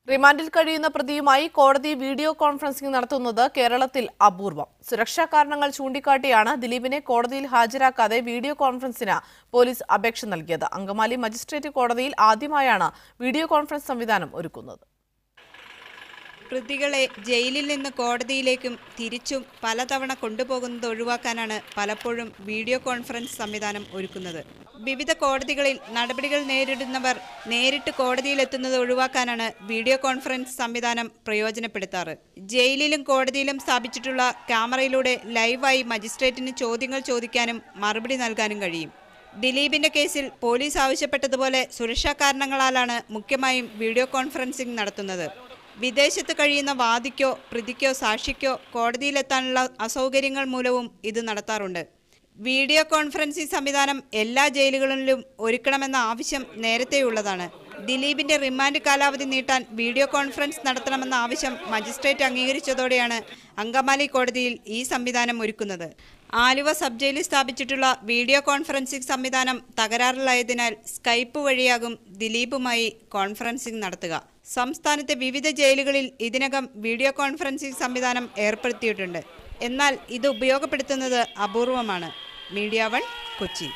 റിമാൻഡിൽ കഴിയുന്ന പ്രതിയുമായി കോടതി വീഡിയോ കോൺഫറൻസിംഗ് നടത്തുന്നത് കേരളത്തിൽ അപൂർവം. സുരക്ഷാ കാരണങ്ങൾ ചൂണ്ടിക്കാട്ടിയാണ് ദിലീപിനെ കോടതിയിൽ ഹാജരാക്കാതെ വീഡിയോ കോൺഫറൻസിന് പോലീസ് അപേക്ഷ നൽകിയത്. അങ്കമാലി മജിസ്ട്രേറ്റ് കോടതിയിൽ ആദ്യമായാണ് വീഡിയോ കോൺഫറൻസ് സംവിധാനം ഒരുക്കുന്നത്. പ്രതികളെ ജയിലിൽ നിന്ന് കോടതിയിലേക്കും തിരിച്ചും പലതവണ കൊണ്ടുപോകുന്നത് ഒഴിവാക്കാനാണ് പലപ്പോഴും വീഡിയോ കോൺഫറൻസ് സംവിധാനം ഒരുക്കുന്നത്. വിവിധ കോടതികളിൽ നടപടികൾ നേരിടുന്നവർ നേരിട്ട് കോടതിയിലെത്തുന്നത് ഒഴിവാക്കാനാണ് വീഡിയോ കോൺഫറൻസ് സംവിധാനം പ്രയോജനപ്പെടുത്താറ്. ജയിലിലും കോടതിയിലും സ്ഥാപിച്ചിട്ടുള്ള ക്യാമറയിലൂടെ ലൈവായി മജിസ്ട്രേറ്റിന് ചോദ്യങ്ങൾ ചോദിക്കാനും മറുപടി നൽകാനും കഴിയും. ദിലീപിന്റെ കേസിൽ പോലീസ് ആവശ്യപ്പെട്ടതുപോലെ സുരക്ഷാ കാരണങ്ങളാലാണ് മുഖ്യമായും വീഡിയോ കോൺഫറൻസിംഗ് നടത്തുന്നത്. വിദേശത്ത് കഴിയുന്ന വാദിക്കോ പ്രതിക്കോ സാക്ഷിക്കോ കോടതിയിലെത്താനുള്ള അസൗകര്യങ്ങൾ മൂലവും ഇത് നടത്താറുണ്ട്. വീഡിയോ കോൺഫറൻസിംഗ് സംവിധാനം എല്ലാ ജയിലുകളിലും ഒരുക്കണമെന്ന ആവശ്യം നേരത്തെയുള്ളതാണ്. ദിലീപിന്റെ റിമാൻഡ് കാലാവധി നീട്ടാൻ വീഡിയോ കോൺഫറൻസ് നടത്തണമെന്ന ആവശ്യം മജിസ്ട്രേറ്റ് അംഗീകരിച്ചതോടെയാണ് അങ്കമാലി കോടതിയിൽ ഈ സംവിധാനം ഒരുക്കുന്നത്. ആലുവ സബ് ജയിലിൽ സ്ഥാപിച്ചിട്ടുള്ള വീഡിയോ കോൺഫറൻസിംഗ് സംവിധാനം തകരാറിലായതിനാൽ സ്കൈപ്പ് വഴിയാകും ദിലീപുമായി കോൺഫറൻസിംഗ് നടത്തുക. സംസ്ഥാനത്തെ വിവിധ ജയിലുകളിൽ ഇതിനകം വീഡിയോ കോൺഫറൻസിംഗ് സംവിധാനം ഏർപ്പെടുത്തിയിട്ടുണ്ട്. എന്നാൽ ഇത് ഉപയോഗപ്പെടുത്തുന്നത് അപൂർവമാണ്. മീഡിയ 1 കൊച്ചി.